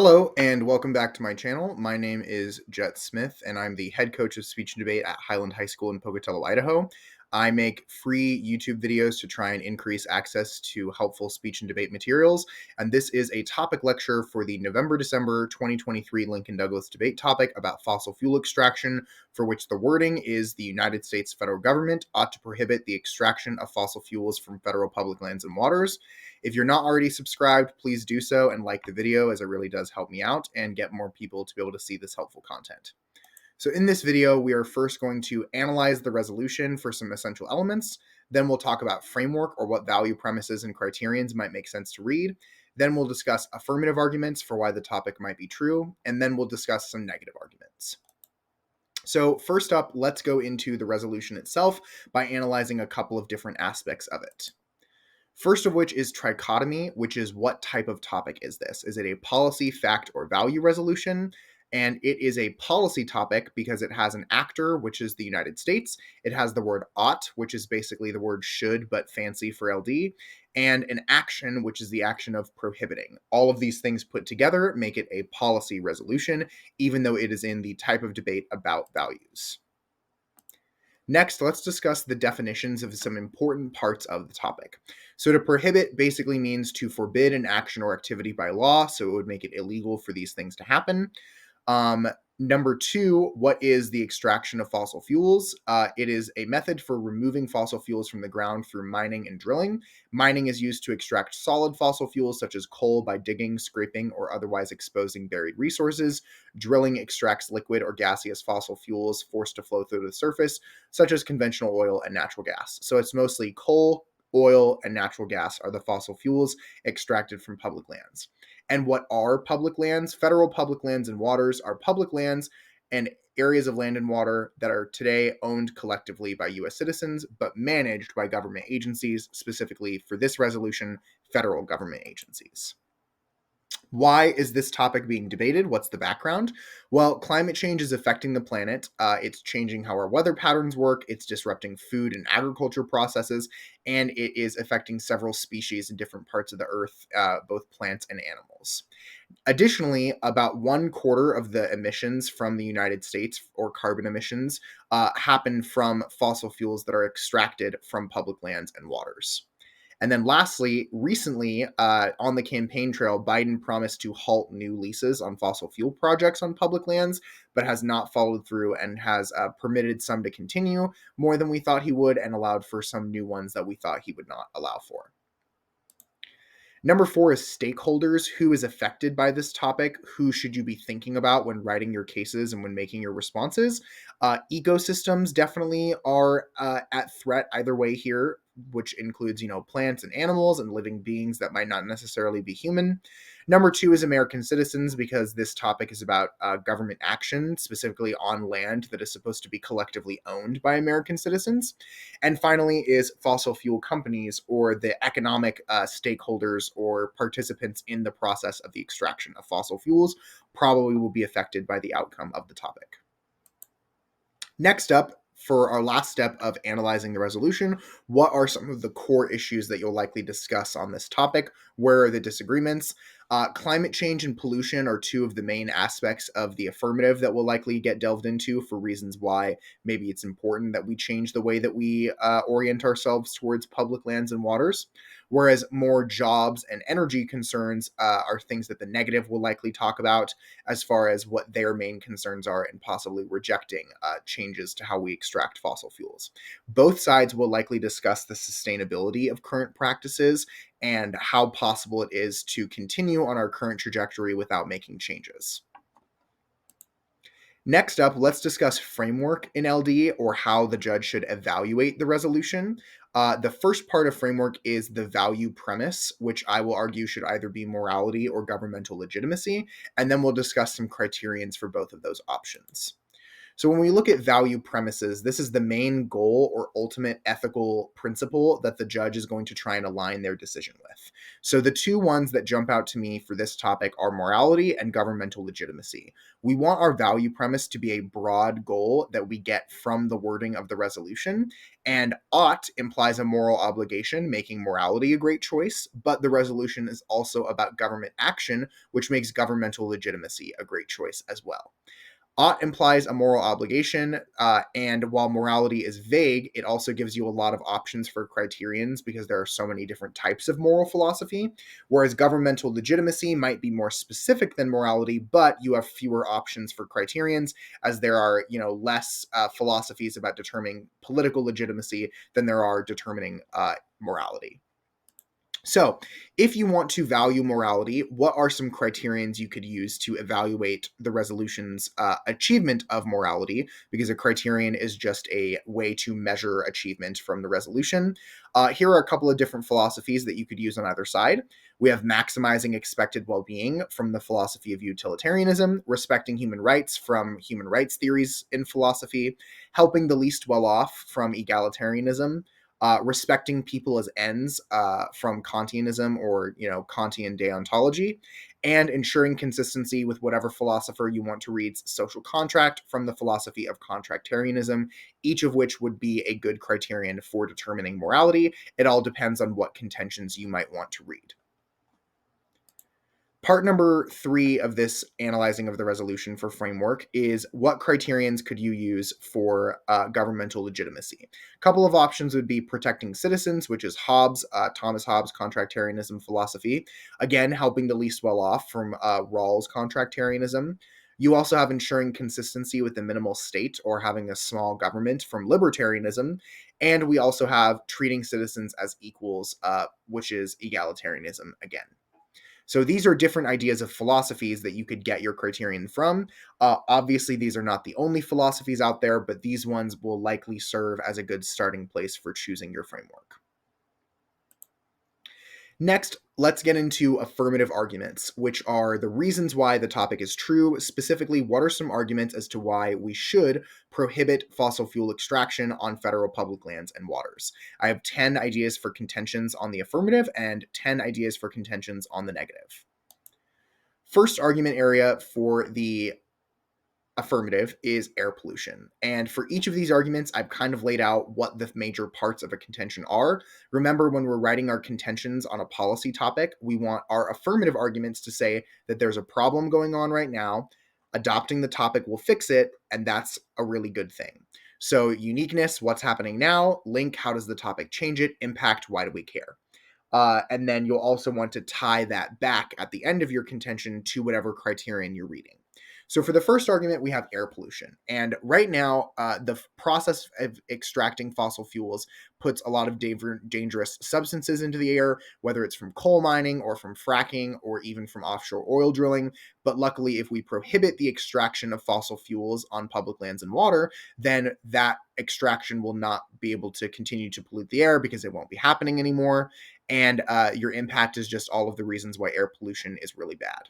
Hello and welcome back to my channel. My name is Jet Smith and I'm the head coach of speech and debate at Highland High School in Pocatello, Idaho. I make free YouTube videos to try and increase access to helpful speech and debate materials. And this is a topic lecture for the November-December 2023 Lincoln Douglas debate topic about fossil fuel extraction, for which the wording is the United States federal government ought to prohibit the extraction of fossil fuels from federal public lands and waters. If you're not already subscribed, please do so and like the video, as it really does help me out and get more people to be able to see this helpful content. So in this video, we are first going to analyze the resolution for some essential elements. Then we'll talk about framework, or what value premises and criterions might make sense to read. Then we'll discuss affirmative arguments for why the topic might be true. And then we'll discuss some negative arguments. So first up, let's go into the resolution itself by analyzing a couple of different aspects of it. First of which is trichotomy, which is what type of topic is this? Is it a policy, fact, or value resolution? And it is a policy topic because it has an actor, which is the United States. It has the word ought, which is basically the word should, but fancy for LD, and an action, which is the action of prohibiting. All of these things put together make it a policy resolution, even though it is in the type of debate about values. Next, let's discuss the definitions of some important parts of the topic. So to prohibit basically means to forbid an action or activity by law, so it would make it illegal for these things to happen. Number two, what is the extraction of fossil fuels? It is a method for removing fossil fuels from the ground through mining and drilling. Mining is used to extract solid fossil fuels such as coal by digging, scraping, or otherwise exposing buried resources. Drilling extracts liquid or gaseous fossil fuels forced to flow through the surface, such as conventional oil and natural gas. So it's mostly coal, oil, and natural gas are the fossil fuels extracted from public lands. And what are public lands? Federal public lands and waters are public lands and areas of land and water that are today owned collectively by U.S. citizens, but managed by government agencies, specifically for this resolution, federal government agencies. Why is this topic being debated? What's the background? Well, climate change is affecting the planet. It's changing how our weather patterns work. It's disrupting food and agriculture processes, and it is affecting several species in different parts of the earth, both plants and animals. Additionally, about 1/4 of the emissions from the United States, or carbon emissions, happen from fossil fuels that are extracted from public lands and waters. And then lastly, recently on the campaign trail, Biden promised to halt new leases on fossil fuel projects on public lands, but has not followed through and has permitted some to continue more than we thought he would, and allowed for some new ones that we thought he would not allow for. Number four is stakeholders. Who is affected by this topic? Who should you be thinking about when writing your cases and when making your responses? Ecosystems definitely are at threat either way here, which includes, plants and animals and living beings that might not necessarily be human. Number two is American citizens, because this topic is about government action, specifically on land that is supposed to be collectively owned by American citizens. And finally is fossil fuel companies, or the economic stakeholders or participants in the process of the extraction of fossil fuels, probably will be affected by the outcome of the topic. Next up, for our last step of analyzing the resolution, what are some of the core issues that you'll likely discuss on this topic? Where are the disagreements? Climate change and pollution are two of the main aspects of the affirmative that will likely get delved into, for reasons why maybe it's important that we change the way that we orient ourselves towards public lands and waters. Whereas more jobs and energy concerns are things that the negative will likely talk about, as far as what their main concerns are and possibly rejecting changes to how we extract fossil fuels. Both sides will likely discuss the sustainability of current practices and how possible it is to continue on our current trajectory without making changes. Next up, let's discuss framework in LD, or how the judge should evaluate the resolution. The first part of framework is the value premise, which I will argue should either be morality or governmental legitimacy, and then we'll discuss some criterions for both of those options. So when we look at value premises, this is the main goal or ultimate ethical principle that the judge is going to try and align their decision with. So the two ones that jump out to me for this topic are morality and governmental legitimacy. We want our value premise to be a broad goal that we get from the wording of the resolution, and ought implies a moral obligation, making morality a great choice, but the resolution is also about government action, which makes governmental legitimacy a great choice as well. Ought implies a moral obligation, and while morality is vague, it also gives you a lot of options for criterions because there are so many different types of moral philosophy. Whereas governmental legitimacy might be more specific than morality, but you have fewer options for criterions, as there are, less philosophies about determining political legitimacy than there are determining morality. So, if you want to value morality, what are some criterions you could use to evaluate the resolution's achievement of morality? Because a criterion is just a way to measure achievement from the resolution. Here are a couple of different philosophies that you could use on either side. We have maximizing expected well being from the philosophy of utilitarianism, respecting human rights from human rights theories in philosophy, helping the least well off from egalitarianism, respecting people as ends from Kantianism or Kantian deontology, and ensuring consistency with whatever philosopher you want to read's social contract from the philosophy of contractarianism, each of which would be a good criterion for determining morality. It all depends on what contentions you might want to read. Part number 3 of this analyzing of the resolution for framework is what criterions could you use for governmental legitimacy? A couple of options would be protecting citizens, which is Thomas Hobbes' contractarianism philosophy, again, helping the least well off from Rawls' contractarianism. You also have ensuring consistency with the minimal state or having a small government from libertarianism. And we also have treating citizens as equals, which is egalitarianism again. So these are different ideas of philosophies that you could get your criterion from. Obviously, these are not the only philosophies out there, but these ones will likely serve as a good starting place for choosing your framework. Next, let's get into affirmative arguments, which are the reasons why the topic is true. Specifically, what are some arguments as to why we should prohibit fossil fuel extraction on federal public lands and waters? I have 10 ideas for contentions on the affirmative and 10 ideas for contentions on the negative. First argument area for the affirmative is air pollution. And for each of these arguments, I've kind of laid out what the major parts of a contention are. Remember, when we're writing our contentions on a policy topic, we want our affirmative arguments to say that there's a problem going on right now, adopting the topic will fix it, and that's a really good thing. So uniqueness, what's happening now, link, how does the topic change it, impact, why do we care? And then you'll also want to tie that back at the end of your contention to whatever criterion you're reading. So for the first argument, we have air pollution. And right now, the process of extracting fossil fuels puts a lot of dangerous substances into the air, whether it's from coal mining or from fracking or even from offshore oil drilling. But luckily, if we prohibit the extraction of fossil fuels on public lands and water, then that extraction will not be able to continue to pollute the air because it won't be happening anymore. And your impact is just all of the reasons why air pollution is really bad.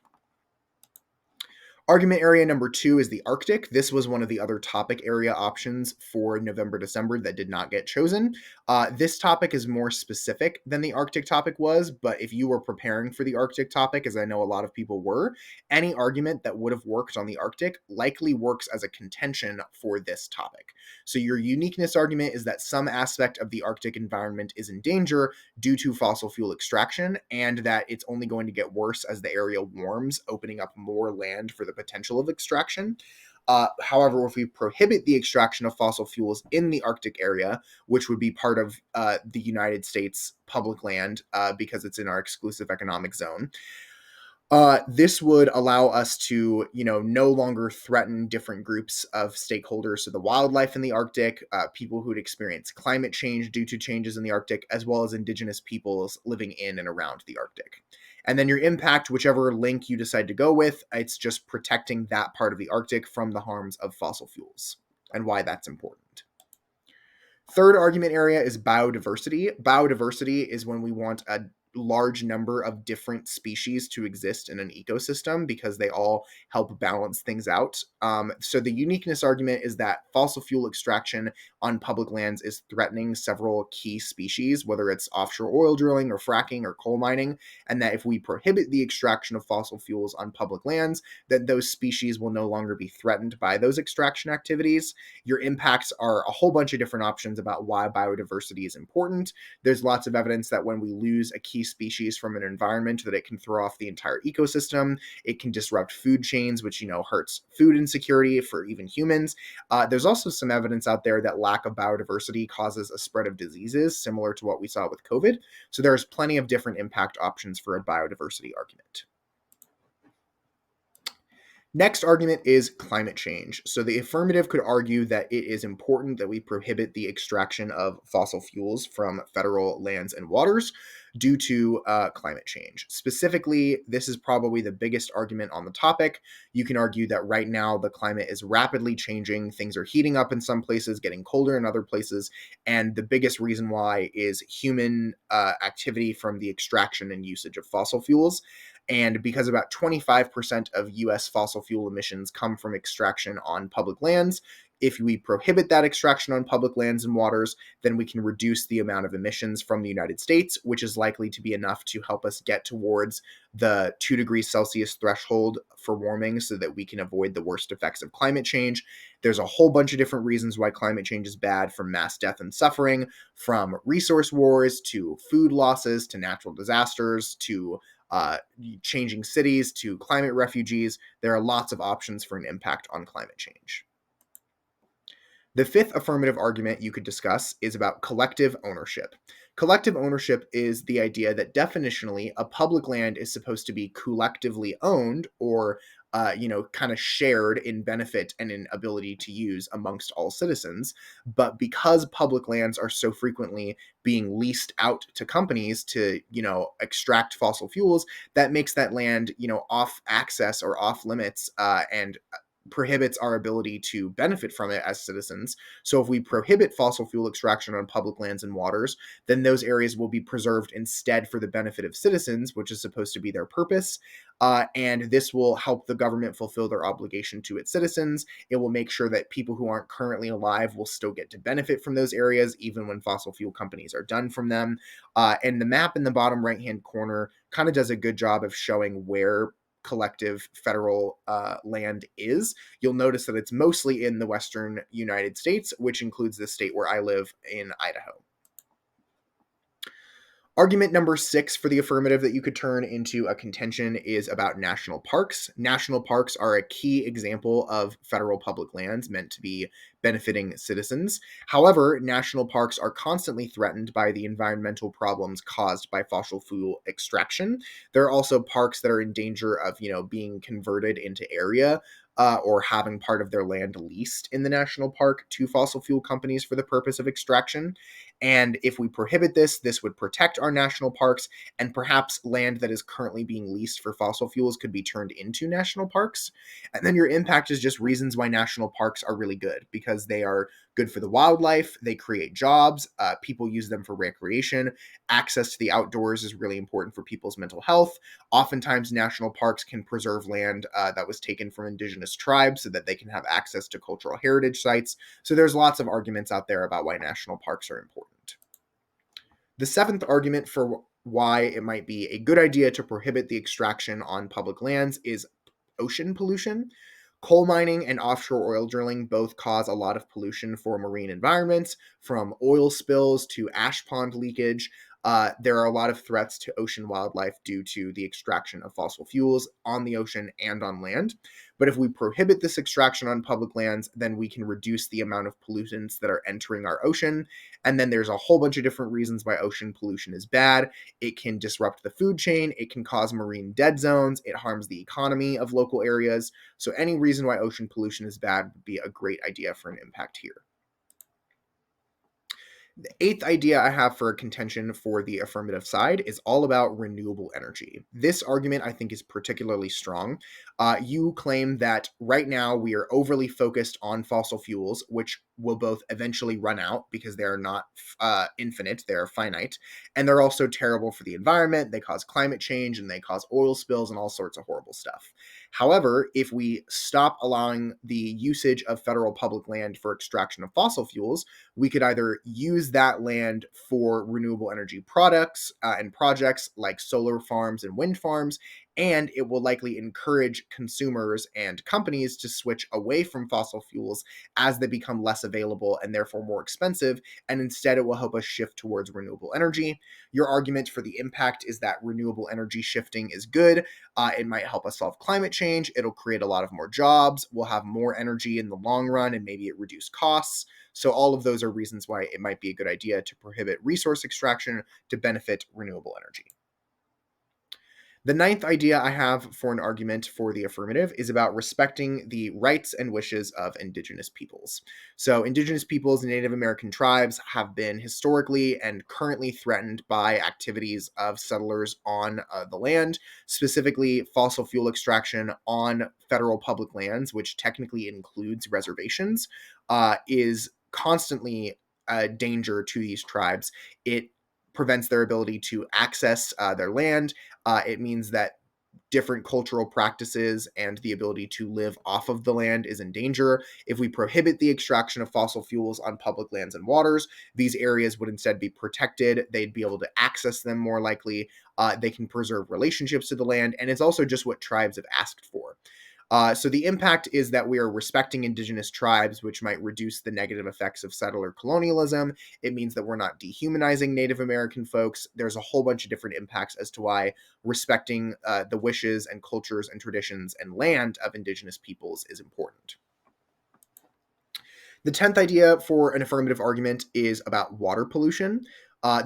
Argument area number 2 is the Arctic. This was one of the other topic area options for November, December that did not get chosen. This topic is more specific than the Arctic topic was, but if you were preparing for the Arctic topic, as I know a lot of people were, any argument that would have worked on the Arctic likely works as a contention for this topic. So your uniqueness argument is that some aspect of the Arctic environment is in danger due to fossil fuel extraction, and that it's only going to get worse as the area warms, opening up more land for the potential of extraction. However, if we prohibit the extraction of fossil fuels in the Arctic area, which would be part of the United States public land because it's in our exclusive economic zone, this would allow us to, no longer threaten different groups of stakeholders, so the wildlife in the Arctic, people who'd experience climate change due to changes in the Arctic, as well as indigenous peoples living in and around the Arctic. And then your impact, whichever link you decide to go with, it's just protecting that part of the Arctic from the harms of fossil fuels and why that's important. Third argument area is biodiversity. Biodiversity is when we want a large number of different species to exist in an ecosystem because they all help balance things out. So the uniqueness argument is that fossil fuel extraction on public lands is threatening several key species, whether it's offshore oil drilling or fracking or coal mining, and that if we prohibit the extraction of fossil fuels on public lands, that those species will no longer be threatened by those extraction activities. Your impacts are a whole bunch of different options about why biodiversity is important. There's lots of evidence that when we lose a key species from an environment, that it can throw off the entire ecosystem. It can disrupt food chains, which, hurts food insecurity for even humans. There's also some evidence out there that lack of biodiversity causes a spread of diseases, similar to what we saw with COVID. So there's plenty of different impact options for a biodiversity argument. Next argument is climate change. So the affirmative could argue that it is important that we prohibit the extraction of fossil fuels from federal lands and waters due to climate change. Specifically, this is probably the biggest argument on the topic. You can argue that right now the climate is rapidly changing. Things are heating up in some places, getting colder in other places. And the biggest reason why is human activity from the extraction and usage of fossil fuels. And because about 25% of US fossil fuel emissions come from extraction on public lands, if we prohibit that extraction on public lands and waters, then we can reduce the amount of emissions from the United States, which is likely to be enough to help us get towards the 2 degrees Celsius threshold for warming so that we can avoid the worst effects of climate change. There's a whole bunch of different reasons why climate change is bad, from mass death and suffering, from resource wars to food losses to natural disasters to uh, changing cities to climate refugees. There are lots of options for an impact on climate change. The fifth affirmative argument you could discuss is about collective ownership. Collective ownership is the idea that definitionally a public land is supposed to be collectively owned or kind of shared in benefit and in ability to use amongst all citizens. But because public lands are so frequently being leased out to companies to, extract fossil fuels, that makes that land, off access or off limits and prohibits our ability to benefit from it as citizens. So if we prohibit fossil fuel extraction on public lands and waters, then those areas will be preserved instead for the benefit of citizens, which is supposed to be their purpose. And this will help the government fulfill their obligation to its citizens. It will make sure that people who aren't currently alive will still get to benefit from those areas, even when fossil fuel companies are done from them. And the map in the bottom right-hand corner kind of does a good job of showing where collective federal land is. You'll notice that it's mostly in the western United States, which includes the state where I live in Idaho. Argument number 6 for the affirmative that you could turn into a contention is about national parks. National parks are a key example of federal public lands meant to be benefiting citizens. However, national parks are constantly threatened by the environmental problems caused by fossil fuel extraction. There are also parks that are in danger of, being converted into area or having part of their land leased in the national park to fossil fuel companies for the purpose of extraction. And if we prohibit this, this would protect our national parks, and perhaps land that is currently being leased for fossil fuels could be turned into national parks. And then your impact is just reasons why national parks are really good, because they are good for the wildlife, they create jobs, people use them for recreation. Access to the outdoors is really important for people's mental health. Oftentimes, national parks can preserve land that was taken from indigenous tribes so that they can have access to cultural heritage sites. So there's lots of arguments out there about why national parks are important. The seventh argument for why it might be a good idea to prohibit the extraction on public lands is ocean pollution. Coal mining and offshore oil drilling both cause a lot of pollution for marine environments, from oil spills to ash pond leakage. There are a lot of threats to ocean wildlife due to the extraction of fossil fuels on the ocean and on land. But if we prohibit this extraction on public lands, then we can reduce the amount of pollutants that are entering our ocean. And then there's a whole bunch of different reasons why ocean pollution is bad. It can disrupt the food chain, it can cause marine dead zones, it harms the economy of local areas. So any reason why ocean pollution is bad would be a great idea for an impact here. The eighth idea I have for a contention for the affirmative side is all about renewable energy. This argument I think is particularly strong. You claim that right now we are overly focused on fossil fuels, which will both eventually run out because they are not infinite, they're finite, and they're also terrible for the environment. They cause climate change and they cause oil spills and all sorts of horrible stuff. However, if we stop allowing the usage of federal public land for extraction of fossil fuels, we could either use that land for renewable energy products and projects like solar farms and wind farms, and it will likely encourage consumers and companies to switch away from fossil fuels as they become less available and therefore more expensive, and instead it will help us shift towards renewable energy. Your argument for the impact is that renewable energy shifting is good. It might help us solve climate change. It'll create a lot of more jobs. We'll have more energy in the long run and maybe it reduce costs. So all of those are reasons why it might be a good idea to prohibit resource extraction to benefit renewable energy. The ninth idea I have for an argument for the affirmative is about respecting the rights and wishes of Indigenous peoples. So, Indigenous peoples and Native American tribes have been historically and currently threatened by activities of settlers on the land, specifically fossil fuel extraction on federal public lands, which technically includes reservations, is constantly a danger to these tribes. It prevents their ability to access their land. It means that different cultural practices and the ability to live off of the land is in danger. If we prohibit the extraction of fossil fuels on public lands and waters, these areas would instead be protected. They'd be able to access them more likely. They can preserve relationships to the land, and it's also just what tribes have asked for. So the impact is that we are respecting indigenous tribes, which might reduce the negative effects of settler colonialism. It means that we're not dehumanizing Native American folks. There's a whole bunch of different impacts as to why respecting the wishes and cultures and traditions and land of indigenous peoples is important. The 10th idea for an affirmative argument is about water pollution.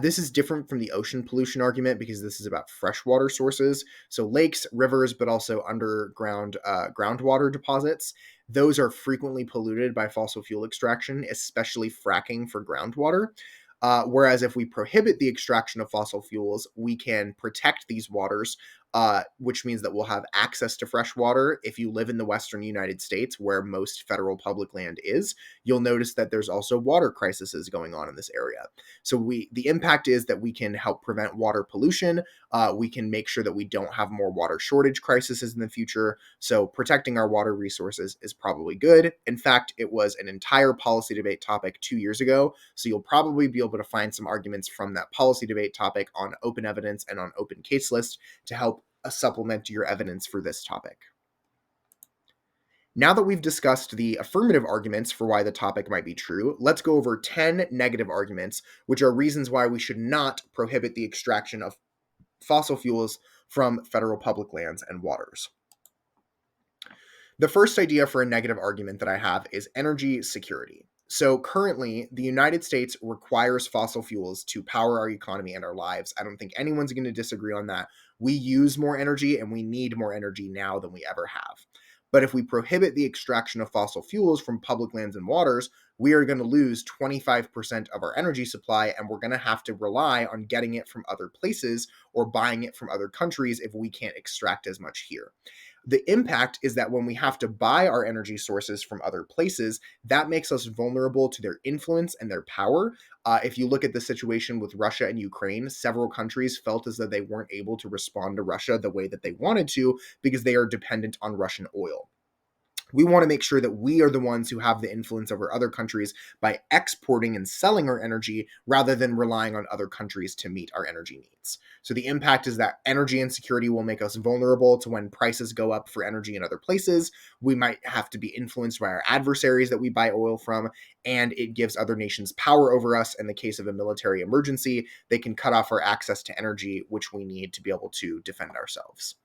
This is different from the ocean pollution argument because this is about freshwater sources. So, lakes, rivers, but also underground groundwater deposits. Those are frequently polluted by fossil fuel extraction, especially fracking for groundwater. Whereas if we prohibit the extraction of fossil fuels, we can protect these waters, which means that we'll have access to fresh water. If you live in the Western United States, where most federal public land is, you'll notice that there's also water crises going on in this area. So the impact is that we can help prevent water pollution. We can make sure that we don't have more water shortage crises in the future. So protecting our water resources is probably good. In fact, it was an entire policy debate topic 2 years ago. So you'll probably be able to find some arguments from that policy debate topic on open evidence and on open case list to help supplement your evidence for this topic. Now that we've discussed the affirmative arguments for why the topic might be true, let's go over 10 negative arguments, which are reasons why we should not prohibit the extraction of fossil fuels from federal public lands and waters. The first idea for a negative argument that I have is energy security. So currently, the United States requires fossil fuels to power our economy and our lives. I don't think anyone's going to disagree on that. We use more energy and we need more energy now than we ever have. But if we prohibit the extraction of fossil fuels from public lands and waters, we are going to lose 25% of our energy supply and we're going to have to rely on getting it from other places or buying it from other countries if we can't extract as much here. The impact is that when we have to buy our energy sources from other places, that makes us vulnerable to their influence and their power. If you look at the situation with Russia and Ukraine, several countries felt as though they weren't able to respond to Russia the way that they wanted to because they are dependent on Russian oil. We want to make sure that we are the ones who have the influence over other countries by exporting and selling our energy rather than relying on other countries to meet our energy needs. So the impact is that energy insecurity will make us vulnerable to when prices go up for energy in other places. We might have to be influenced by our adversaries that we buy oil from, and it gives other nations power over us. In the case of a military emergency, they can cut off our access to energy, which we need to be able to defend ourselves.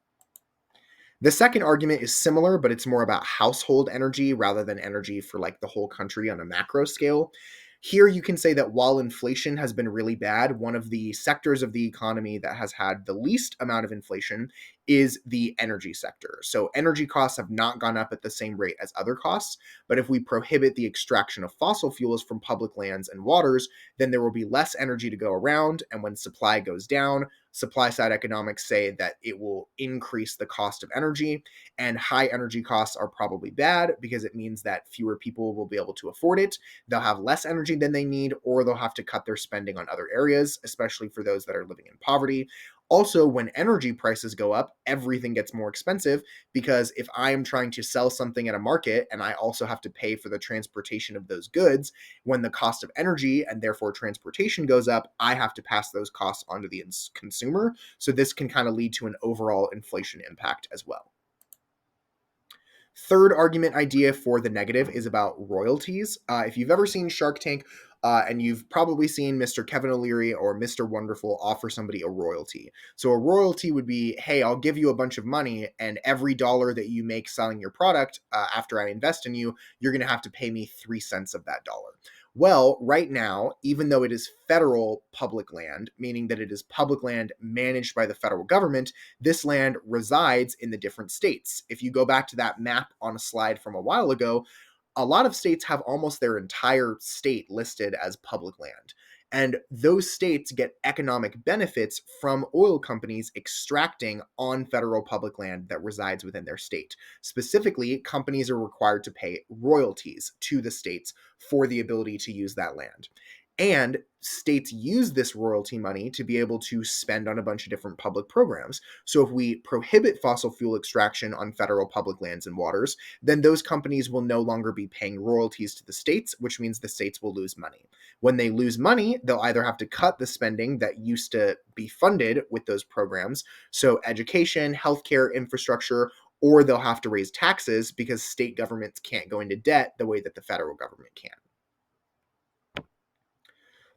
The second argument is similar, but it's more about household energy rather than energy for like the whole country on a macro scale. Here you can say that while inflation has been really bad, one of the sectors of the economy that has had the least amount of inflation is the energy sector. So energy costs have not gone up at the same rate as other costs, but if we prohibit the extraction of fossil fuels from public lands and waters, then there will be less energy to go around, and when supply goes down, supply side economics say that it will increase the cost of energy, and high energy costs are probably bad because it means that fewer people will be able to afford it. They'll have less energy than they need, or they'll have to cut their spending on other areas, especially for those that are living in poverty. Also, when energy prices go up, everything gets more expensive because if I am trying to sell something at a market and I also have to pay for the transportation of those goods, when the cost of energy and therefore transportation goes up, I have to pass those costs onto the consumer. So this can kind of lead to an overall inflation impact as well. Third argument idea for the negative is about royalties. If you've ever seen Shark Tank, and you've probably seen Mr. Kevin O'Leary or Mr. Wonderful offer somebody a royalty. So a royalty would be, hey, I'll give you a bunch of money, and every dollar that you make selling your product after I invest in you, you're going to have to pay me 3 cents of that dollar. Well, right now, even though it is federal public land, meaning that it is public land managed by the federal government, this land resides in the different states. If you go back to that map on a slide from a while ago, a lot of states have almost their entire state listed as public land. And those states get economic benefits from oil companies extracting on federal public land that resides within their state. Specifically, companies are required to pay royalties to the states for the ability to use that land. And states use this royalty money to be able to spend on a bunch of different public programs. So if we prohibit fossil fuel extraction on federal public lands and waters, then those companies will no longer be paying royalties to the states, which means the states will lose money. When they lose money, they'll either have to cut the spending that used to be funded with those programs, so education, healthcare, infrastructure, or they'll have to raise taxes because state governments can't go into debt the way that the federal government can.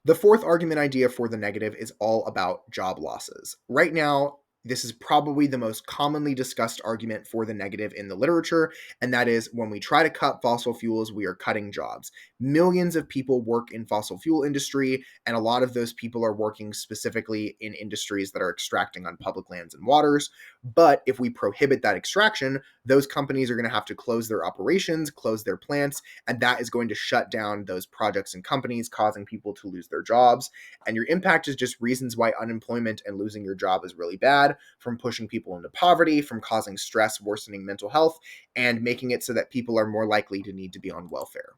The fourth argument idea for the negative is all about job losses. Right now, this is probably the most commonly discussed argument for the negative in the literature, and that is when we try to cut fossil fuels, we are cutting jobs. Millions of people work in fossil fuel industry, and a lot of those people are working specifically in industries that are extracting on public lands and waters. But if we prohibit that extraction, those companies are going to have to close their operations, close their plants, and that is going to shut down those projects and companies, causing people to lose their jobs. And your impact is just reasons why unemployment and losing your job is really bad, from pushing people into poverty, from causing stress, worsening mental health, and making it so that people are more likely to need to be on welfare.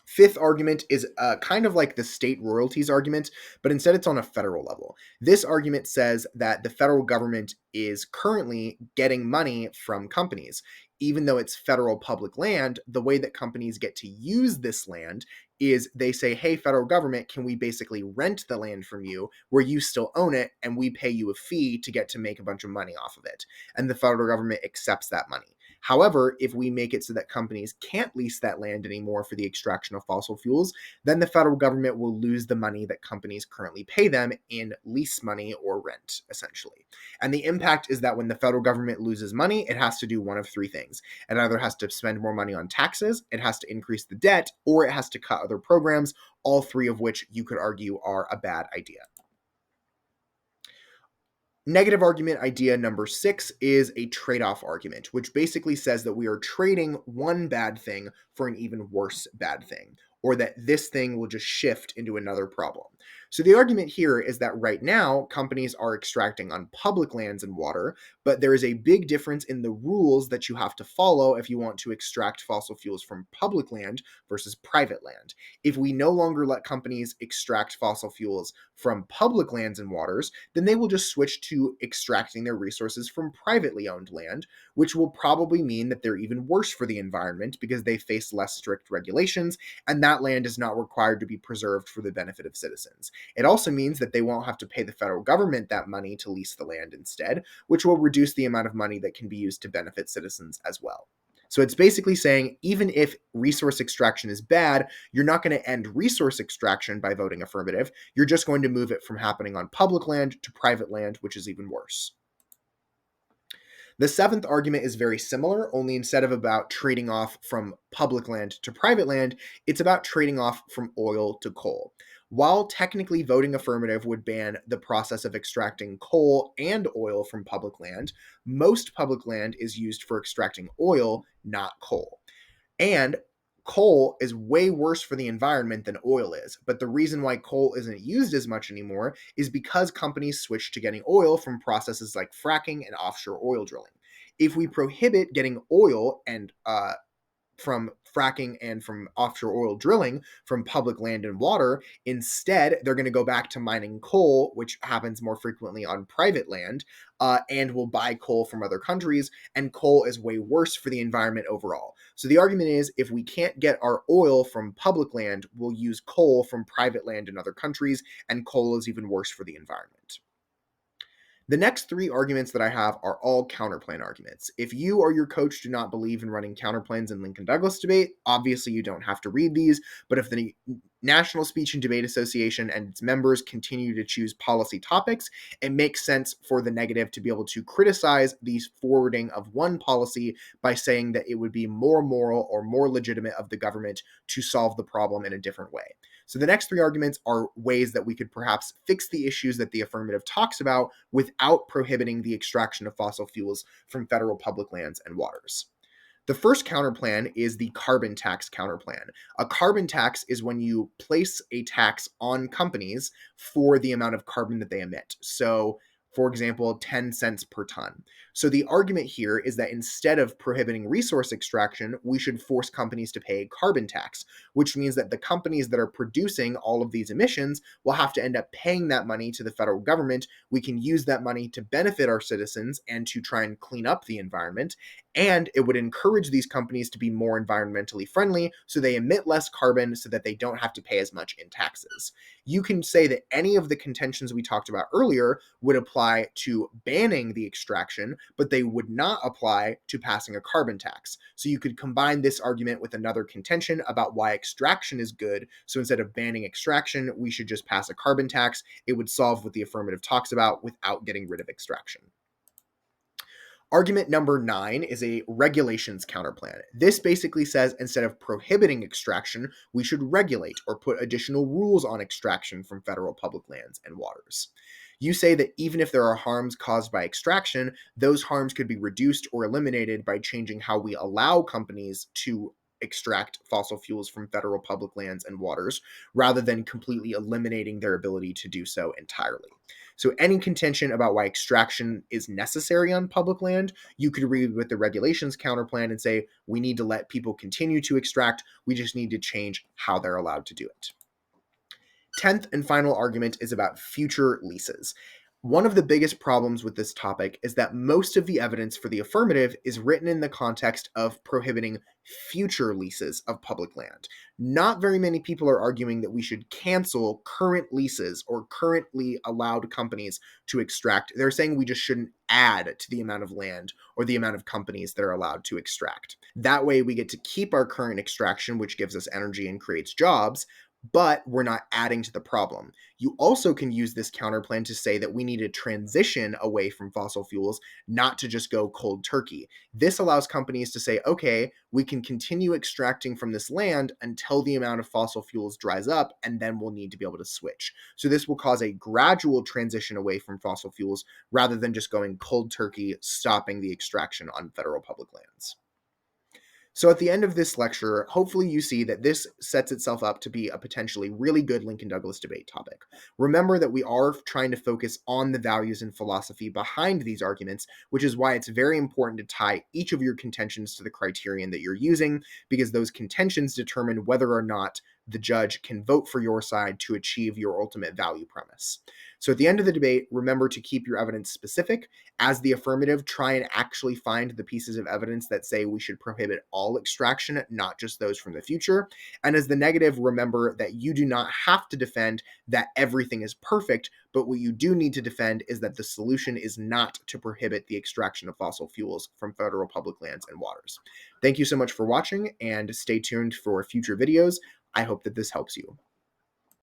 Fifth argument is kind of like the state royalties argument, but instead it's on a federal level. This argument says that the federal government is currently getting money from companies. Even though it's federal public land, the way that companies get to use this land is they say, hey, federal government, can we basically rent the land from you where you still own it, and we pay you a fee to get to make a bunch of money off of it? And the federal government accepts that money. However, if we make it so that companies can't lease that land anymore for the extraction of fossil fuels, then the federal government will lose the money that companies currently pay them in lease money or rent, essentially. And the impact is that when the federal government loses money, it has to do one of three things. It either has to spend more money on taxes, it has to increase the debt, or it has to cut other programs, all three of which you could argue are a bad idea. Negative argument idea number 6 is a trade-off argument, which basically says that we are trading one bad thing for an even worse bad thing, or that this thing will just shift into another problem. So the argument here is that right now, companies are extracting on public lands and water, but there is a big difference in the rules that you have to follow if you want to extract fossil fuels from public land versus private land. If we no longer let companies extract fossil fuels from public lands and waters, then they will just switch to extracting their resources from privately owned land, which will probably mean that they're even worse for the environment because they face less strict regulations, and that land is not required to be preserved for the benefit of citizens. It also means that they won't have to pay the federal government that money to lease the land instead, which will reduce the amount of money that can be used to benefit citizens as well. So it's basically saying even if resource extraction is bad, you're not going to end resource extraction by voting affirmative. You're just going to move it from happening on public land to private land, which is even worse. The seventh argument is very similar, only instead of about trading off from public land to private land, it's about trading off from oil to coal. While technically voting affirmative would ban the process of extracting coal and oil from public land, most public land is used for extracting oil, not coal. And coal is way worse for the environment than oil is. But the reason why coal isn't used as much anymore is because companies switched to getting oil from processes like fracking and offshore oil drilling. If we prohibit getting oil and from fracking and from offshore oil drilling from public land and water. Instead, they're going to go back to mining coal, which happens more frequently on private land, and will buy coal from other countries. And coal is way worse for the environment overall. So the argument is if we can't get our oil from public land, we'll use coal from private land in other countries, and coal is even worse for the environment. The next three arguments that I have are all counterplan arguments. If you or your coach do not believe in running counterplans in Lincoln Douglas debate, obviously you don't have to read these, but if the National Speech and Debate Association and its members continue to choose policy topics, it makes sense for the negative to be able to criticize the forwarding of one policy by saying that it would be more moral or more legitimate of the government to solve the problem in a different way. So the next three arguments are ways that we could perhaps fix the issues that the affirmative talks about without prohibiting the extraction of fossil fuels from federal public lands and waters. The first counterplan is the carbon tax counterplan. A carbon tax is when you place a tax on companies for the amount of carbon that they emit. So, for example, 10 cents per ton. So the argument here is that instead of prohibiting resource extraction, we should force companies to pay a carbon tax, which means that the companies that are producing all of these emissions will have to end up paying that money to the federal government. We can use that money to benefit our citizens and to try and clean up the environment. And it would encourage these companies to be more environmentally friendly so they emit less carbon so that they don't have to pay as much in taxes. You can say that any of the contentions we talked about earlier would apply to banning the extraction, but they would not apply to passing a carbon tax. So you could combine this argument with another contention about why extraction is good. So instead of banning extraction, we should just pass a carbon tax. It would solve what the affirmative talks about without getting rid of extraction. Argument number 9 is a regulations counterplan. This basically says instead of prohibiting extraction, we should regulate or put additional rules on extraction from federal public lands and waters. You say that even if there are harms caused by extraction, those harms could be reduced or eliminated by changing how we allow companies to extract fossil fuels from federal public lands and waters, rather than completely eliminating their ability to do so entirely. So any contention about why extraction is necessary on public land, you could read with the regulations counterplan and say, we need to let people continue to extract, we just need to change how they're allowed to do it. 10th and final argument is about future leases. One of the biggest problems with this topic is that most of the evidence for the affirmative is written in the context of prohibiting future leases of public land. Not very many people are arguing that we should cancel current leases or currently allowed companies to extract. They're saying we just shouldn't add to the amount of land or the amount of companies that are allowed to extract. That way we get to keep our current extraction, which gives us energy and creates jobs, but we're not adding to the problem. You also can use this counterplan to say that we need to transition away from fossil fuels, not to just go cold turkey. This allows companies to say, okay, we can continue extracting from this land until the amount of fossil fuels dries up, and then we'll need to be able to switch. So this will cause a gradual transition away from fossil fuels rather than just going cold turkey, stopping the extraction on federal public lands. So at the end of this lecture, hopefully you see that this sets itself up to be a potentially really good Lincoln Douglas debate topic. Remember that we are trying to focus on the values and philosophy behind these arguments, which is why it's very important to tie each of your contentions to the criterion that you're using, because those contentions determine whether or not the judge can vote for your side to achieve your ultimate value premise. So at the end of the debate, remember to keep your evidence specific. As the affirmative, try and actually find the pieces of evidence that say we should prohibit all extraction, not just those from the future. And as the negative, remember that you do not have to defend that everything is perfect, but what you do need to defend is that the solution is not to prohibit the extraction of fossil fuels from federal public lands and waters. Thank you so much for watching, and stay tuned for future videos. I hope that this helps you.